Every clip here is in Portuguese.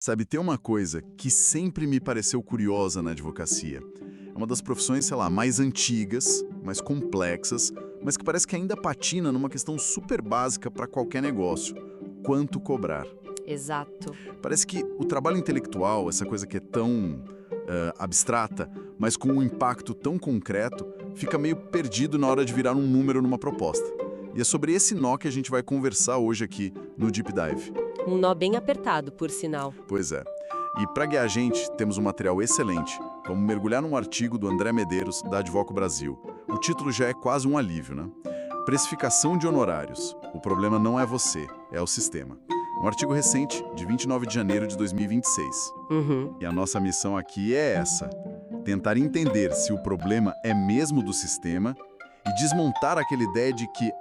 Sabe, tem uma coisa que sempre me pareceu curiosa na advocacia. É uma das profissões, sei lá, mais antigas, mais complexas, mas que parece que ainda patina numa questão super básica para qualquer negócio: quanto cobrar. Exato. Parece que o trabalho intelectual, essa coisa que é tão abstrata, mas com um impacto tão concreto, fica meio perdido na hora de virar um número numa proposta. E é sobre esse nó que a gente vai conversar hoje aqui no Deep Dive. Um nó bem apertado, por sinal. Pois é. E para guiar a gente, temos um material excelente. Vamos mergulhar num artigo do André Medeiros, da Advoco Brasil. O título já é quase um alívio, né? Precificação de honorários. O problema não é você, é o sistema. Um artigo recente, de 29 de janeiro de 2026. E a nossa missão aqui é essa: tentar entender se o problema é mesmo do sistema e desmontar aquela ideia de que,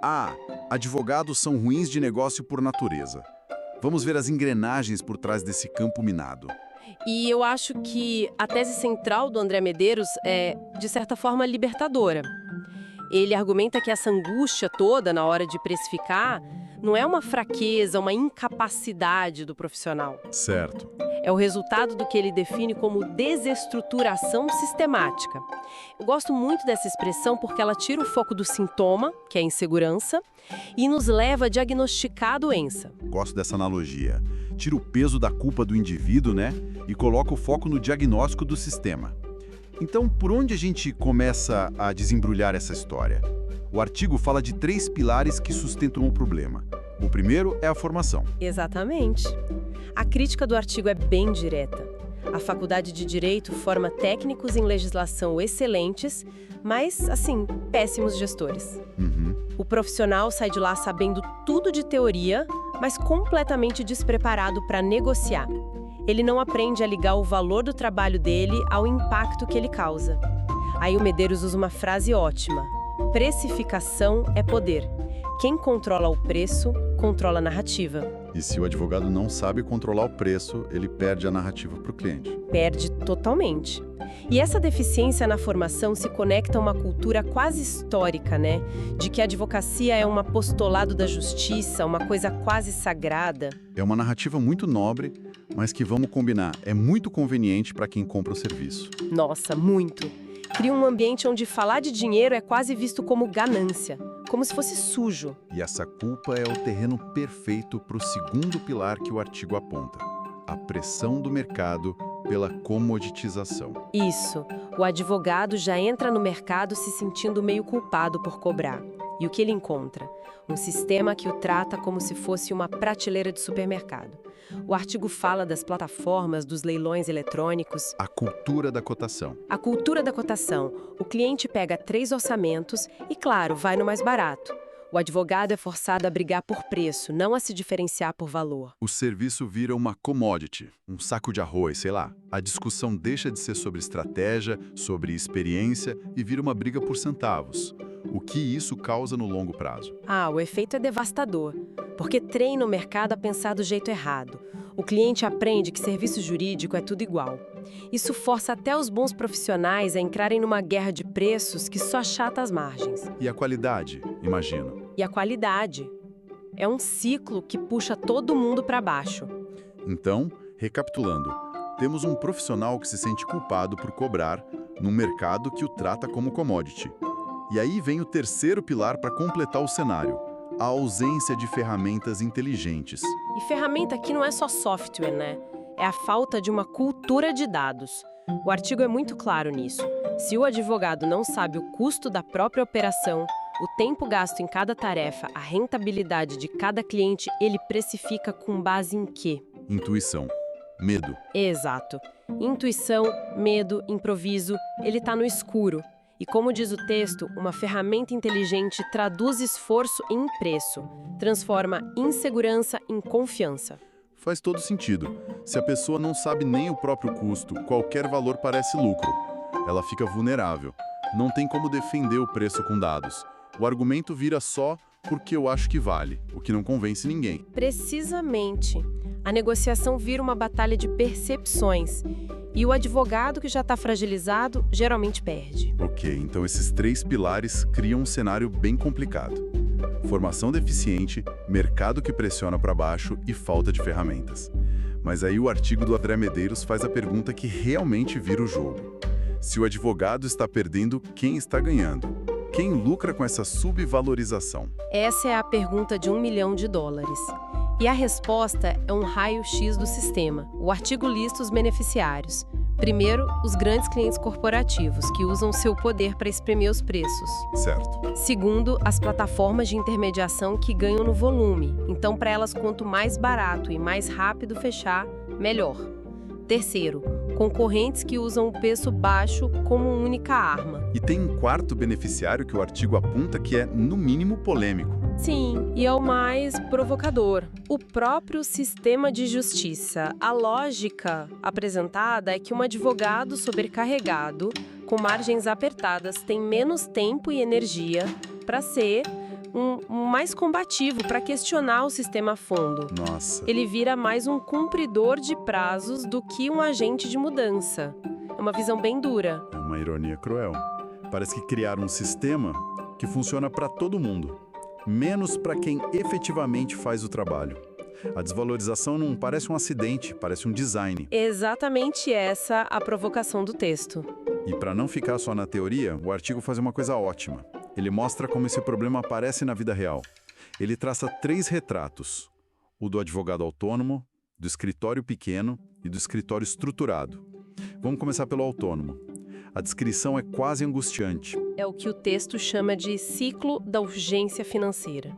advogados são ruins de negócio por natureza. Vamos ver as engrenagens por trás desse campo minado. E eu acho que a tese central do André Medeiros é, de certa forma, libertadora. Ele argumenta que essa angústia toda na hora de precificar não é uma fraqueza, uma incapacidade do profissional. Certo. É o resultado do que ele define como desestruturação sistemática. Eu gosto muito dessa expressão porque ela tira o foco do sintoma, que é a insegurança, e nos leva a diagnosticar a doença. Gosto dessa analogia. Tira o peso da culpa do indivíduo, né? E coloca o foco no diagnóstico do sistema. Então, por onde a gente começa a desembrulhar essa história? O artigo fala de 3 pilares que sustentam o problema. O primeiro é a formação. Exatamente. A crítica do artigo é bem direta. A Faculdade de Direito forma técnicos em legislação excelentes, mas, assim, péssimos gestores. O profissional sai de lá sabendo tudo de teoria, mas completamente despreparado para negociar. Ele não aprende a ligar o valor do trabalho dele ao impacto que ele causa. Aí o Medeiros usa uma frase ótima: precificação é poder. Quem controla o preço, controla a narrativa. E se o advogado não sabe controlar o preço, ele perde a narrativa para o cliente. Perde totalmente. E essa deficiência na formação se conecta a uma cultura quase histórica, né? De que a advocacia é um apostolado da justiça, uma coisa quase sagrada. É uma narrativa muito nobre, mas que, vamos combinar, é muito conveniente para quem compra o serviço. Nossa, muito. Cria um ambiente onde falar de dinheiro é quase visto como ganância, como se fosse sujo. E essa culpa é o terreno perfeito para o segundo pilar que o artigo aponta: a pressão do mercado pela comoditização. Isso. O advogado já entra no mercado se sentindo meio culpado por cobrar. E o que ele encontra? Um sistema que o trata como se fosse uma prateleira de supermercado. O artigo fala das plataformas, dos leilões eletrônicos. A cultura da cotação. A cultura da cotação. O cliente pega 3 orçamentos e, claro, vai no mais barato. O advogado é forçado a brigar por preço, não a se diferenciar por valor. O serviço vira uma commodity, um saco de arroz, sei lá. A discussão deixa de ser sobre estratégia, sobre experiência e vira uma briga por centavos. O que isso causa no longo prazo? O efeito é devastador, porque treina o mercado a pensar do jeito errado. O cliente aprende que serviço jurídico é tudo igual. Isso força até os bons profissionais a entrarem numa guerra de preços que só achata as margens. E a qualidade, imagino. E a qualidade. É um ciclo que puxa todo mundo para baixo. Então, recapitulando, temos um profissional que se sente culpado por cobrar num mercado que o trata como commodity. E aí vem o terceiro pilar para completar o cenário: a ausência de ferramentas inteligentes. E ferramenta aqui não é só software, né? É a falta de uma cultura de dados. O artigo é muito claro nisso. Se o advogado não sabe o custo da própria operação, o tempo gasto em cada tarefa, a rentabilidade de cada cliente, ele precifica com base em quê? Intuição. Medo. Exato. Intuição, medo, improviso, ele está no escuro. E como diz o texto, uma ferramenta inteligente traduz esforço em preço, transforma insegurança em confiança. Faz todo sentido. Se a pessoa não sabe nem o próprio custo, qualquer valor parece lucro. Ela fica vulnerável. Não tem como defender o preço com dados. O argumento vira só porque eu acho que vale, o que não convence ninguém. Precisamente. A negociação vira uma batalha de percepções. E o advogado que já está fragilizado geralmente perde. Ok, então esses 3 pilares criam um cenário bem complicado. Formação deficiente, mercado que pressiona para baixo e falta de ferramentas. Mas aí o artigo do André Medeiros faz a pergunta que realmente vira o jogo. Se o advogado está perdendo, quem está ganhando? Quem lucra com essa subvalorização? Essa é a pergunta de $1 milhão. E a resposta é um raio-x do sistema. O artigo lista os beneficiários. Primeiro, os grandes clientes corporativos, que usam seu poder para espremer os preços. Certo. Segundo, as plataformas de intermediação que ganham no volume. Então, para elas, quanto mais barato e mais rápido fechar, melhor. Terceiro, concorrentes que usam o preço baixo como única arma. E tem um quarto beneficiário que o artigo aponta que é, no mínimo, polêmico. Sim, e é o mais provocador. O próprio sistema de justiça. A lógica apresentada é que um advogado sobrecarregado, com margens apertadas, tem menos tempo e energia para ser mais combativo, para questionar o sistema a fundo. Nossa. Ele vira mais um cumpridor de prazos do que um agente de mudança. É uma visão bem dura. É uma ironia cruel. Parece que criaram um sistema que funciona para todo mundo, menos para quem efetivamente faz o trabalho. A desvalorização não parece um acidente, parece um design. Exatamente essa a provocação do texto. E para não ficar só na teoria, o artigo faz uma coisa ótima. Ele mostra como esse problema aparece na vida real. Ele traça 3 retratos: o do advogado autônomo, do escritório pequeno e do escritório estruturado. Vamos começar pelo autônomo. A descrição é quase angustiante. É o que o texto chama de ciclo da urgência financeira.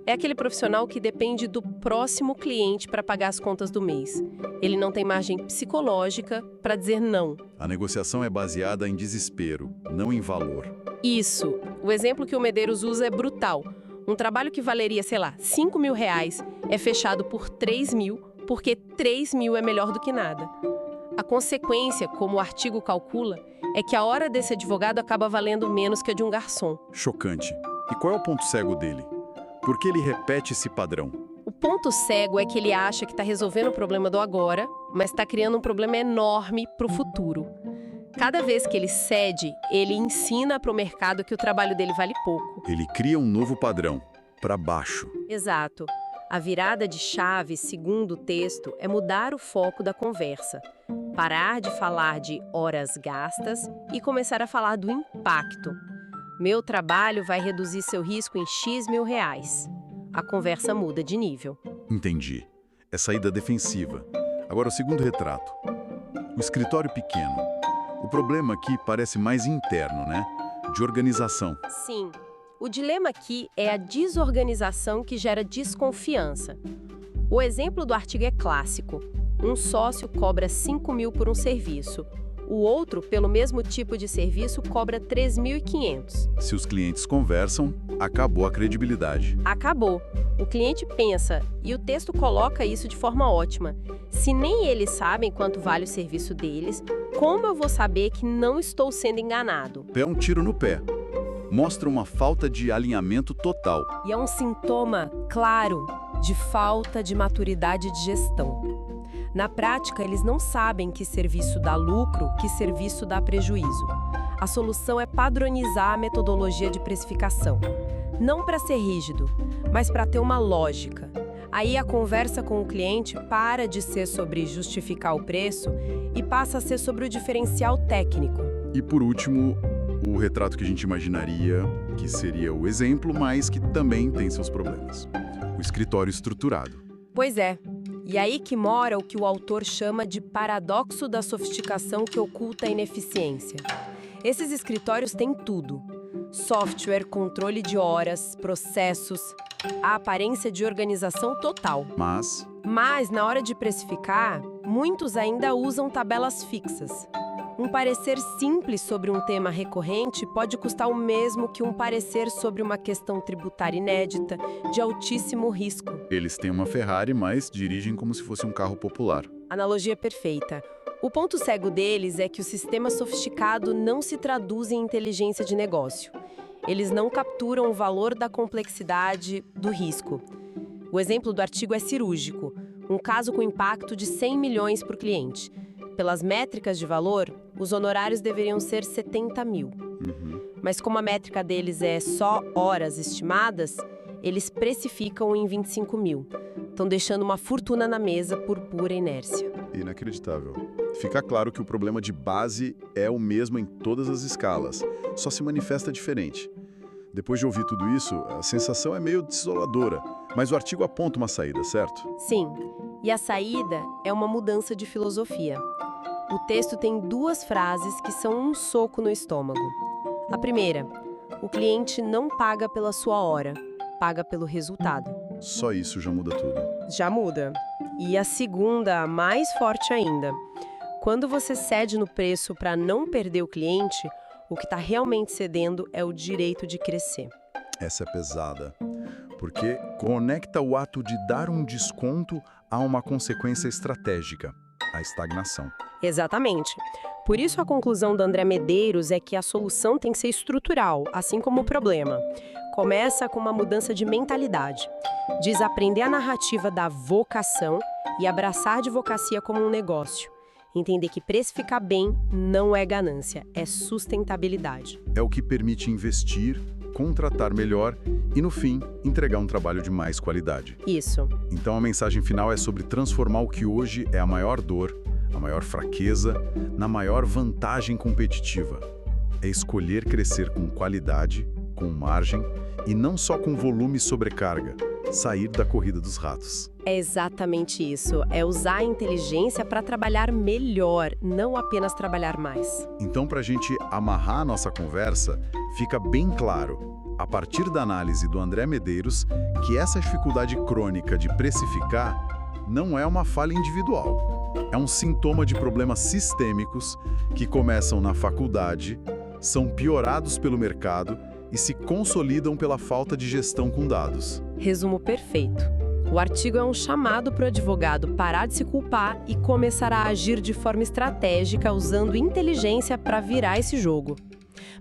É aquele profissional que depende do próximo cliente para pagar as contas do mês. Ele não tem margem psicológica para dizer não. A negociação é baseada em desespero, não em valor. Isso. O exemplo que o Medeiros usa é brutal. Um trabalho que valeria, sei lá, R$5 mil é fechado por 3 mil, porque 3 mil é melhor do que nada. A consequência, como o artigo calcula, é que a hora desse advogado acaba valendo menos que a de um garçom. Chocante. E qual é o ponto cego dele? Por que ele repete esse padrão? O ponto cego é que ele acha que está resolvendo o problema do agora, mas está criando um problema enorme para o futuro. Cada vez que ele cede, ele ensina para o mercado que o trabalho dele vale pouco. Ele cria um novo padrão, para baixo. Exato. A virada de chave, segundo o texto, é mudar o foco da conversa. Parar de falar de horas gastas e começar a falar do impacto. Meu trabalho vai reduzir seu risco em X mil reais. A conversa muda de nível. Entendi. É saída defensiva. Agora o segundo retrato. O escritório pequeno. O problema aqui parece mais interno, né? De organização. Sim. O dilema aqui é a desorganização que gera desconfiança. O exemplo do artigo é clássico. Um sócio cobra 5 mil por um serviço. O outro, pelo mesmo tipo de serviço, cobra 3.500. Se os clientes conversam, acabou a credibilidade. Acabou. O cliente pensa, e o texto coloca isso de forma ótima. Se nem eles sabem quanto vale o serviço deles, como eu vou saber que não estou sendo enganado? É um tiro no pé. Mostra uma falta de alinhamento total. E é um sintoma claro de falta de maturidade de gestão. Na prática, eles não sabem que serviço dá lucro, que serviço dá prejuízo. A solução é padronizar a metodologia de precificação. Não para ser rígido, mas para ter uma lógica. Aí a conversa com o cliente para de ser sobre justificar o preço e passa a ser sobre o diferencial técnico. E por último, o retrato que a gente imaginaria que seria o exemplo, mas que também tem seus problemas. O escritório estruturado. Pois é. E aí que mora o que o autor chama de paradoxo da sofisticação que oculta a ineficiência. Esses escritórios têm tudo: software, controle de horas, processos, a aparência de organização total. Mas, na hora de precificar, muitos ainda usam tabelas fixas. Um parecer simples sobre um tema recorrente pode custar o mesmo que um parecer sobre uma questão tributária inédita, de altíssimo risco. eles têm uma Ferrari, mas dirigem como se fosse um carro popular. Analogia perfeita. O ponto cego deles é que o sistema sofisticado não se traduz em inteligência de negócio. Eles não capturam o valor da complexidade do risco. O exemplo do artigo é cirúrgico, um caso com impacto de 100 milhões por cliente. Pelas métricas de valor, os honorários deveriam ser 70 mil. Mas como a métrica deles é só horas estimadas, eles precificam em 25 mil. Estão deixando uma fortuna na mesa por pura inércia. Inacreditável. Fica claro que o problema de base é o mesmo em todas as escalas, só se manifesta diferente. Depois de ouvir tudo isso, a sensação é meio desoladora, mas o artigo aponta uma saída, certo? Sim, e a saída é uma mudança de filosofia. O texto tem 2 frases que são um soco no estômago. A primeira, o cliente não paga pela sua hora, paga pelo resultado. Só isso já muda tudo. Já muda. E a segunda, a mais forte ainda. Quando você cede no preço para não perder o cliente, o que está realmente cedendo é o direito de crescer. Essa é pesada, porque conecta o ato de dar um desconto a uma consequência estratégica, a estagnação. Exatamente. Por isso a conclusão da André Medeiros é que a solução tem que ser estrutural, assim como o problema. Começa com uma mudança de mentalidade. Desaprender a narrativa da vocação e abraçar a advocacia como um negócio. Entender que precificar bem não é ganância, é sustentabilidade. É o que permite investir, contratar melhor e, no fim, entregar um trabalho de mais qualidade. Isso. Então a mensagem final é sobre transformar o que hoje é a maior dor, a maior fraqueza, na maior vantagem competitiva. É escolher crescer com qualidade, com margem e não só com volume e sobrecarga. Sair da corrida dos ratos. É exatamente isso. É usar a inteligência para trabalhar melhor, não apenas trabalhar mais. Então, para a gente amarrar a nossa conversa, fica bem claro, a partir da análise do André Medeiros, que essa dificuldade crônica de precificar não é uma falha individual. É um sintoma de problemas sistêmicos que começam na faculdade, são piorados pelo mercado e se consolidam pela falta de gestão com dados. Resumo perfeito. O artigo é um chamado para o advogado parar de se culpar e começar a agir de forma estratégica usando inteligência para virar esse jogo.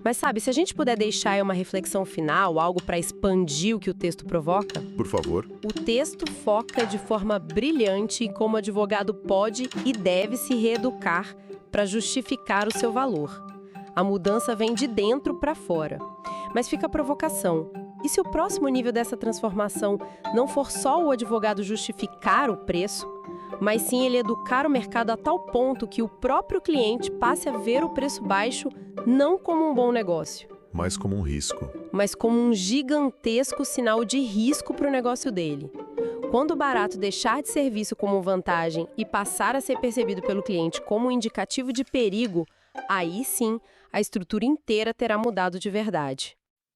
Mas sabe, se a gente puder deixar aí uma reflexão final, algo para expandir o que o texto provoca? Por favor. O texto foca de forma brilhante em como o advogado pode e deve se reeducar para justificar o seu valor. A mudança vem de dentro para fora. Mas fica a provocação. E se o próximo nível dessa transformação não for só o advogado justificar o preço, mas sim ele educar o mercado a tal ponto que o próprio cliente passe a ver o preço baixo não como um bom negócio, Mas como um risco. mas como um gigantesco sinal de risco para o negócio dele. Quando o barato deixar de ser visto como vantagem e passar a ser percebido pelo cliente como um indicativo de perigo, aí sim a estrutura inteira terá mudado de verdade.